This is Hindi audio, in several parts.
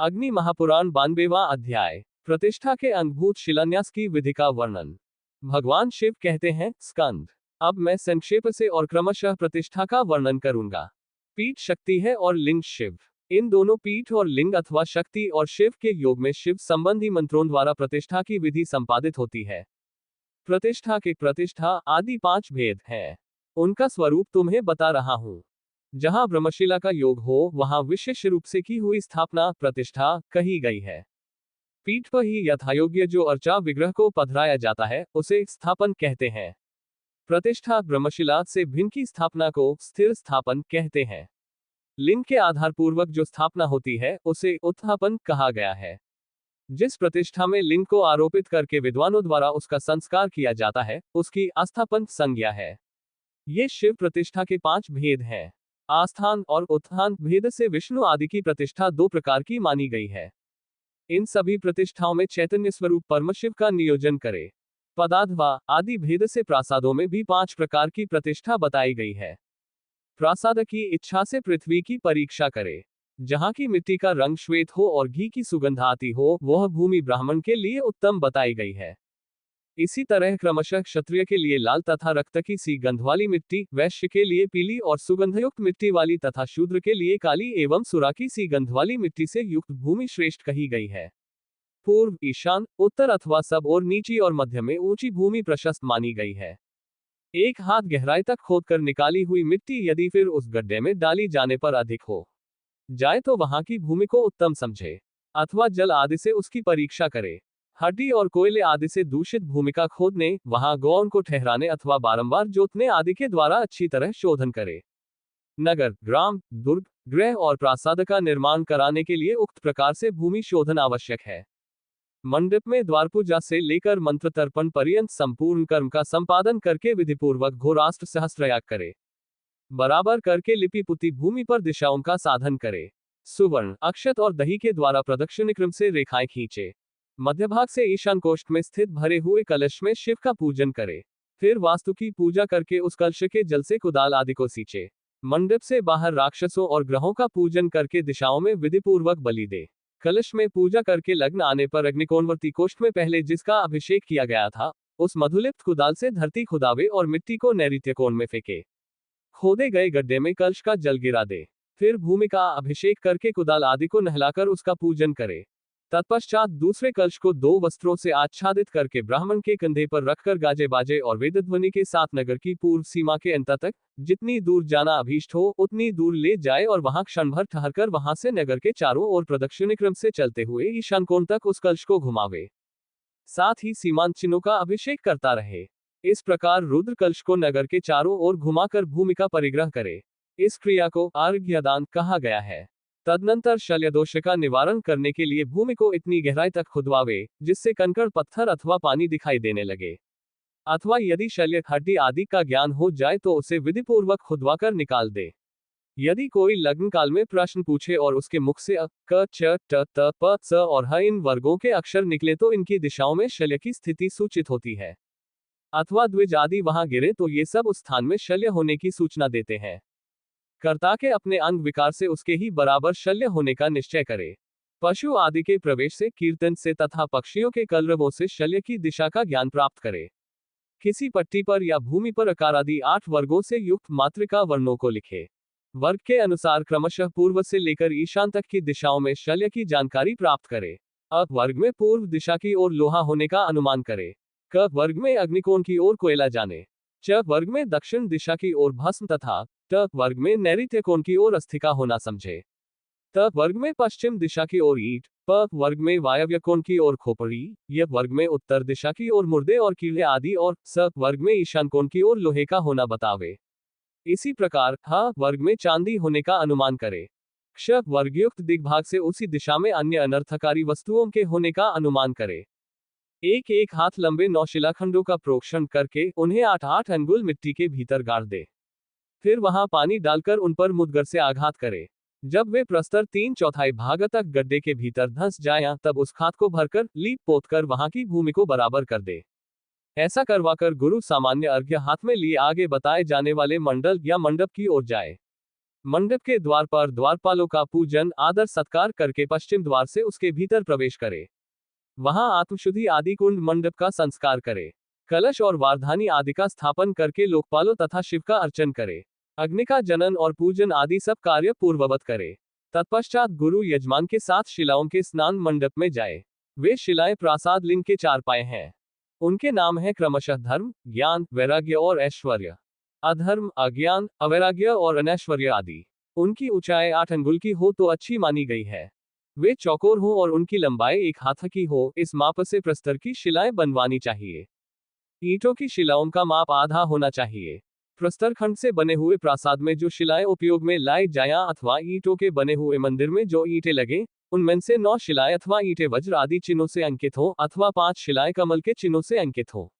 अग्नि महापुराण 92वां अध्याय। प्रतिष्ठा के अंगभूत शिलान्यास की विधि का वर्णन। भगवान शिव कहते हैं, स्कंद, अब मैं संक्षेप से और क्रमशः प्रतिष्ठा का वर्णन करूंगा। पीठ शक्ति है और लिंग शिव। इन दोनों पीठ और लिंग अथवा शक्ति और शिव के योग में शिव संबंधी मंत्रों द्वारा प्रतिष्ठा की विधि संपादित होती है। प्रतिष्ठा आदि 5 भेद हैं। उनका स्वरूप तुम्हें बता रहा हूं। जहां ब्रह्मशिला का योग हो वहां विशेष रूप से की हुई स्थापना प्रतिष्ठा कही गई है। पीठ पर ही यथायोग्य जो अर्चा विग्रह को पधराया जाता है उसे स्थापन कहते हैं। प्रतिष्ठा ब्रह्मशिला से भिन्न की स्थापना को स्थिर स्थापन कहते हैं। लिंग के आधार पूर्वक जो स्थापना होती है उसे उत्थापन कहा गया है। जिस प्रतिष्ठा में लिंग को आरोपित करके विद्वानों द्वारा उसका संस्कार किया जाता है उसकी आस्थापन संज्ञा है। ये शिव प्रतिष्ठा के 5 भेद हैं। आस्थान और उत्थान भेद से विष्णु आदि की प्रतिष्ठा 2 प्रकार की मानी गई है। इन सभी प्रतिष्ठाओं में चैतन्य स्वरूप परमशिव का नियोजन करे। पदाध्वा आदि भेद से प्रासादों में भी 5 प्रकार की प्रतिष्ठा बताई गई है। प्रासाद की इच्छा से पृथ्वी की परीक्षा करे। जहां की मिट्टी का रंग श्वेत हो और घी की सुगंध आती हो वह भूमि ब्राह्मण के लिए उत्तम बताई गई है। इसी तरह क्रमशः क्षत्रिय के लिए लाल तथा रक्त की सी गंध वाली मिट्टी, वैश्य के लिए पीली और सुगंधयुक्त मिट्टी वाली तथा शूद्र के लिए काली एवं सुरा की सी गंध वाली मिट्टी से युक्त भूमि श्रेष्ठ कही गई है। पूर्व, ईशान, उत्तर अथवा सब और नीची और मध्य में ऊंची भूमि प्रशस्त मानी गई है। 1 हाथ गहराई तक खोदकर निकाली हुई मिट्टी यदि फिर उस गड्ढे में डाली जाने पर अधिक हो जाए तो वहां की भूमि को उत्तम समझे अथवा जल आदि से उसकी परीक्षा करे। हड्डी और कोयले आदि से दूषित भूमि का खोदने, वहां गौन को ठहराने अथवा बारंबार जोतने आदि के द्वारा अच्छी तरह शोधन करे। नगर, ग्राम, दुर्ग, गृह और प्रासाद का निर्माण कराने के लिए उक्त प्रकार से भूमि शोधन आवश्यक है। मंडप में द्वार पूजा से लेकर मंत्र तर्पण पर्यंत संपूर्ण कर्म का संपादन करके विधिपूर्वक घोरास्त्र सहस्त्रयाग करे। बराबर करके लिपि पुती भूमि पर दिशाओं का साधन करे। सुवर्ण, अक्षत और दही के द्वारा प्रदक्षिण क्रम से रेखाएं खींचे। मध्य भाग से ईशान कोष्ठ में स्थित भरे हुए कलश में शिव का पूजन करे। फिर वास्तु की पूजा करके उस कलश के जल से कुदाल आदि को सींचे। मंडप से बाहर राक्षसों और ग्रहों का पूजन करके दिशाओं में विधिपूर्वक बलि दे। कलश में पूजा करके लग्न आने पर अग्निकोणवर्ती कोष्ठ में पहले जिसका अभिषेक किया गया था उस मधुलिप्त कुदाल से धरती खुदावे और मिट्टी को नैऋत्य कोण में फेंके। खोदे गए गड्ढे में कलश का जल गिरा दे। फिर भूमि का अभिषेक करके कुदाल आदि को नहलाकर उसका पूजन करे। तत्पश्चात दूसरे कलश को 2 वस्त्रों से आच्छादित करके ब्राह्मण के कंधे पर रखकर गाजे बाजे और वेदध्वनि के साथ नगर की पूर्व सीमा के अंत तक जितनी दूर जाना अभीष्ट हो उतनी दूर ले जाए और वहां क्षण भर ठहरकर वहां से नगर के चारों ओर प्रदक्षिणी क्रम से चलते हुए ईशान कोण तक उस कलश को घुमावे। साथ ही सीमांत चिन्हों का अभिषेक करता रहे। इस प्रकार रुद्र कलश को नगर के चारों ओर घुमाकर भूमि का परिग्रह करे। इस क्रिया को अर्घ्यदान कहा गया है। तदनंतर शल्य दोष का निवारण करने के लिए भूमि को इतनी गहराई तक खुदवावे जिससे कंकड़, पत्थर अथवा पानी दिखाई देने लगे। अथवा यदि शल्य, हड्डी आदि का ज्ञान हो जाए तो उसे विधिपूर्वक खुदवाकर निकाल दे। यदि कोई लग्न काल में प्रश्न पूछे और उसके मुख से अ, क, च, ट, त, प, स और ह इन वर्गों के अक्षर निकले तो इनकी दिशाओं में शल्य की स्थिति सूचित होती है। अथवा द्विज आदि वहां गिरे तो ये सब उस स्थान में शल्य होने की सूचना देते हैं। कर्ता के अपने अंग विकार से उसके ही बराबर शल्य होने का निश्चय करे। पशु आदि के प्रवेश से, कीर्तन से तथा पक्षियों के कलरवों से शल्य की दिशा का ज्ञान प्राप्त करे। किसी पट्टी पर या भूमि पर अकार आदि 8 वर्गों से युक्त मातृका वर्णों को लिखे। वर्ग के अनुसार क्रमशः पूर्व से लेकर ईशान तक की दिशाओं में शल्य की जानकारी प्राप्त करे। अ वर्ग में पूर्व दिशा की ओर लोहा होने का अनुमान करे। क वर्ग में अग्निकोण की ओर कोयला जाने। च वर्ग में दक्षिण दिशा की ओर भस्म तथा ट वर्ग में नैऋत्य कोण की ओर अस्थिका होना समझे। त वर्ग में पश्चिम दिशा की ओर ईंट, प वर्ग में वायव्य कोण की ओर खोपड़ी, य वर्ग में उत्तर दिशा की ओर मुर्दे और कीड़े आदि और स वर्ग में ईशान कोण की ओर लोहे का होना बतावे। इसी प्रकार ह वर्ग में चांदी होने का अनुमान करे। क्ष वर्गयुक्त दिग्भाग से उसी दिशा में अन्य अनर्थकारी वस्तुओं के होने का अनुमान करे। 1-1 हाथ लंबे 9 शिलाखंडों का प्रोक्षण करके उन्हें 8-8 अंगुल मिट्टी के भीतर गाड़ दे। फिर वहां पानी डालकर उन पर मुदगर से आघात करे। जब वे प्रस्तर 3/4 भाग तक गड्ढे के भीतर धंस जाएं तब उस खाद को भरकर लीप पोत कर वहां की भूमि को बराबर कर दे। ऐसा करवाकर गुरु सामान्य अर्घ्य हाथ में लिए आगे बताए जाने वाले मंडल या मंडप की ओर जाए। मंडप के द्वार पर द्वारपालों का पूजन आदर सत्कार करके पश्चिम द्वार से उसके भीतर प्रवेश करे। वहां आत्मशुद्धि आदि कुंड मंडप का संस्कार करे। कलश और वारधानी आदि का स्थापन करके लोकपालों तथा शिव का अर्चन करे। अग्नि का जनन और पूजन आदि सब कार्य पूर्ववत करे। तत्पश्चात गुरु यजमान के साथ शिलाओं के स्नान मंडप में जाए। वे शिलाएं प्रासाद लिंग के 4 पाए हैं। उनके नाम है क्रमशः धर्म, ज्ञान, वैराग्य और ऐश्वर्य। अधर्म, अज्ञान, अवैराग्य और अनैश्वर्य आदि। उनकी ऊंचाई 8 अंगुल की हो तो अच्छी मानी गई है। वे चौकोर हो और उनकी लंबाई 1 हाथ की हो, इस माप से प्रस्तर की शिलाएं बनवानी चाहिए। ईंटों की शिलाओं का माप आधा होना चाहिए। प्रस्तर खंड से बने हुए प्रासाद में जो शिलाएं उपयोग में लाई जाया अथवा ईंटों के बने हुए मंदिर में जो ईंटें लगे, उनमें से 9 शिलाएं अथवा ईंटें वज्र आदि चिन्हों से अंकित हो अथवा 5 शिलाएं कमल के चिन्हों से अंकित हो।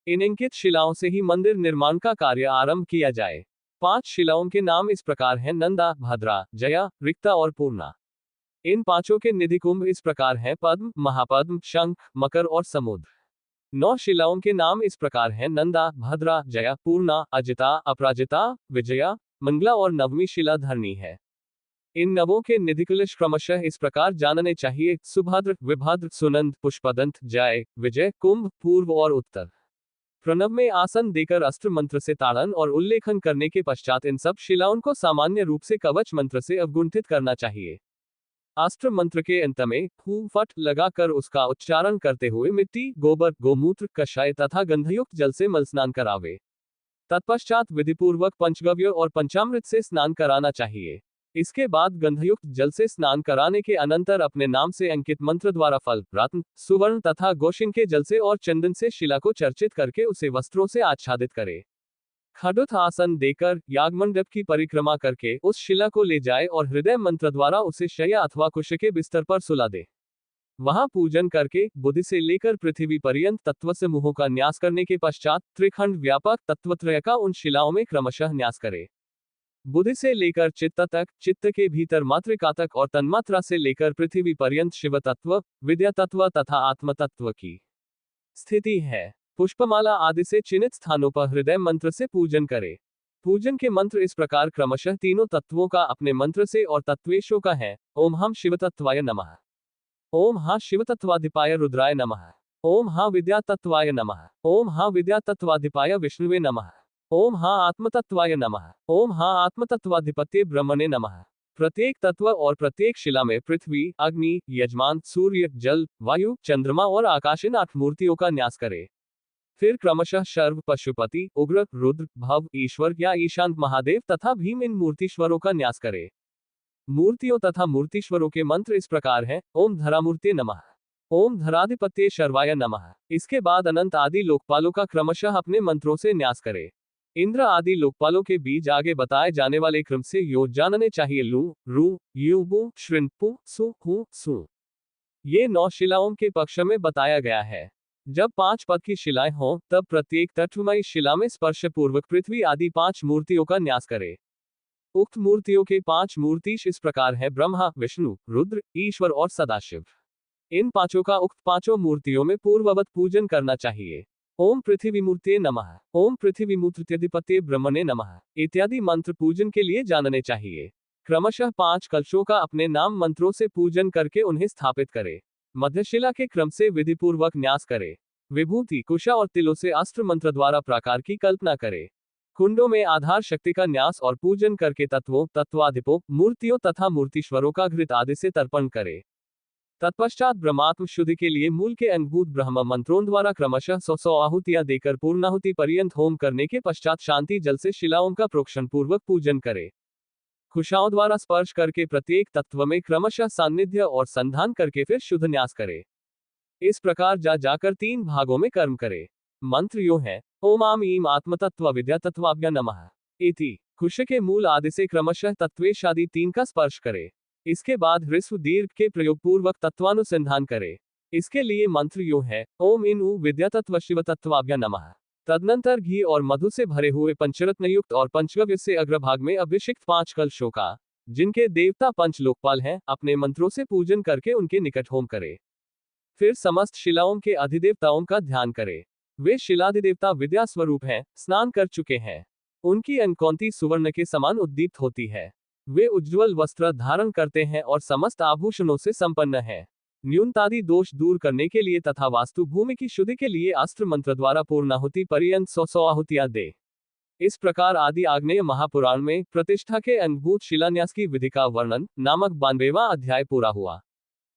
इन अंकित शिलाओं से ही मंदिर निर्माण का कार्य आरंभ किया जाए। 5 शिलाओं के नाम इस प्रकार हैं: नंदा, भद्रा, जया, रिक्ता और पूर्णा। इन 5 के निधि कुंभ इस प्रकार हैं: पद्म, महापद्म, शंख, मकर और समुद्र। 9 शिलाओं के नाम इस प्रकार हैं: नंदा, भद्रा, जया, पूर्णा, अजिता, अपराजिता, विजया, मंगला और नवमी शिला धरणी है। इन नवों के निधिकलश क्रमशः इस प्रकार जानने चाहिए: सुभद्र, विभद्र, सुनंद, पुष्पदंत, जय, विजय, कुंभ, पूर्व और उत्तर। प्रणव में आसन देकर अस्त्र मंत्र से ताड़न और उल्लेखन करने के पश्चात इन सब शिलाओं को सामान्य रूप से कवच मंत्र से अवगुंठित करना चाहिए। अस्त्र मंत्र के अंत में फू फट लगाकर उसका उच्चारण करते हुए मिट्टी, गोबर, गोमूत्र, कषाय तथा गंधयुक्त जल से मल स्नान करावे। तत्पश्चात विधिपूर्वक पंचगव्य और पंचामृत से स्नान कराना चाहिए। इसके बाद गंधयुक्त जल से स्नान कराने के अनंतर अपने नाम से अंकित मंत्र द्वारा फल, रत्न, सुवर्ण तथा गोशिन के जल से और चंदन से शिला को चर्चित करके उसे वस्त्रों से आच्छादित करे। खड़ुत आसन देकर यागमंडप की परिक्रमा करके उस शिला को ले जाए और हृदय मंत्र द्वारा उसे शय्या अथवा कुश के बिस्तर पर सुला दे। वहां पूजन करके बुद्धि से लेकर पृथ्वी पर्यंत तत्व समूहों का न्यास करने के पश्चात त्रिखंड व्यापक तत्वत्रय का उन शिलाओं में क्रमशः न्यास करे। बुद्धि से लेकर चित्त तक, चित्त के भीतर मातृका तक और तन्मात्रा से लेकर पृथ्वी पर्यंत शिव तत्व, विद्या तत्व तथा आत्म तत्व की स्थिति है। पुष्पमाला आदि से चिन्हित स्थानों पर हृदय मंत्र से पूजन करे। पूजन के मंत्र इस प्रकार क्रमशः तीनों तत्वों का अपने मंत्र से और तत्वेशों का है: ओम हम शिवतत्वाय नमः, ओम हा शिवतत्वाधिपाय रुद्राय नमः, ओम हा विद्यातत्वाय नमः, ओम हा विद्यातत्वाधिपाय विष्णुवे नमः, ओम हा आत्मतत्वाय नमः, ओम हा आत्मतत्वाधिपत्ये ब्रह्मणे नमः। प्रत्येक तत्व और प्रत्येक शिला में पृथ्वी, अग्नि, यजमान, सूर्य, जल, वायु, चंद्रमा और आकाश इन 8 मूर्तियों का न्यास करे। फिर क्रमशः शर्व, पशुपति, उग्र, रुद्र, भव, ईश्वर या ईशांत महादेव तथा भीम इन मूर्तिश्वरों का न्यास करे। मूर्तियों तथा मूर्तिश्वरों के मंत्र इस प्रकार हैं: ओम धरामूर्ते नमः, ओम धराधिपत्ये शर्वाय नमः। इसके बाद अनंत आदि लोकपालों का क्रमशः अपने मंत्रों से न्यास करे। इंद्र आदि लोकपालों के बीज आगे बताए जाने वाले क्रम से यो जानने चाहिए: लू, रू, यू, बू, श्रिन, पू, सु, हु, सु। ये 9 शिलाओं के पक्ष में बताया गया है। जब 5 पद की शिलाएं हों, तब प्रत्येक तत्वमयी शिला में स्पर्श पूर्वक पृथ्वी आदि 5 मूर्तियों का न्यास करे। उक्त मूर्तियों के 5 मूर्तिश इस प्रकार है: ब्रह्मा, विष्णु, रुद्र, ईश्वर और सदाशिव। इन 5 का उक्त 5 मूर्तियों में पूर्ववत पूजन करना चाहिए। ओम पृथ्वी मूर्ते नमः, ओम पृथ्वी मूर्त्यधिपत्ये ब्रह्मणे नमः इत्यादि मंत्र पूजन के लिए जानने चाहिए। क्रमशः 5 कलशों का अपने नाम मंत्रों से पूजन करके उन्हें स्थापित करे। मध्यशिला के क्रम से विधिपूर्वक न्यास करे। विभूति, कुशा और तिलों से अस्त्र मंत्र द्वारा प्राकार की कल्पना करे। कुंडों में आधार शक्ति का न्यास और पूजन करके तत्वों, तत्वाधिपों, मूर्तियों तथा मूर्तिश्वरों का घृत आदि से तर्पण करे। तत्पश्चात ब्रह्मात्म शुद्धि के लिए मूल के अंगभूत ब्रह्म मंत्रों द्वारा क्रमशः 100 आहुतियां देकर पूर्णाहुति पर्यंत होम करने के पश्चात शांति जल से शिलाओं का प्रोक्षण पूर्वक पूजन करे। कुशाओं द्वारा स्पर्श करके प्रत्येक तत्व में क्रमशः सान्निध्य और संधान करके फिर शुद्ध न्यास करे। इस प्रकार जाकर 3 भागों में कर्म करे। मंत्र यो है: ओम आम ईम आत्मतत्व विद्या तत्वाभ्य नमः इति। कुश के मूल आदि से क्रमशः तत्वेश आदि 3 का स्पर्श करे। इसके बाद ह्रस्व दीर्घ के प्रयोग पूर्वक तत्वानुसंधान करे। इसके लिए मंत्र यो है: ओम इन उ विद्या तत्व शिव तत्वाभ्य नमः। तदनंतर घी और मधु से भरे हुए पंचरत्नयुक्त और पंचगव्य से अग्रभाग में अभिषिक्त 5 कलशों का, जिनके देवता पंच लोकपाल हैं, अपने मंत्रों से पूजन करके उनके निकट होम करे। फिर समस्त शिलाओं के अधिदेवताओं का ध्यान करे। वे शिलाधिदेवता विद्या स्वरूप हैं, स्नान कर चुके हैं। उनकी अनकौंती सुवर्ण के समान उद्दीप्त होती है। वे उज्ज्वल वस्त्र धारण करते हैं और समस्त आभूषणों से संपन्न है। न्यूनतादि दोष दूर करने के लिए तथा वास्तु भूमि की शुद्धि के लिए अस्त्र मंत्र द्वारा पूर्णाहुति पर्यंत 100 आहुतियां दे। इस प्रकार आदि आग्नेय महापुराण में प्रतिष्ठा के अंगभूत शिलान्यास की विधि का वर्णन नामक 92वां अध्याय पूरा हुआ।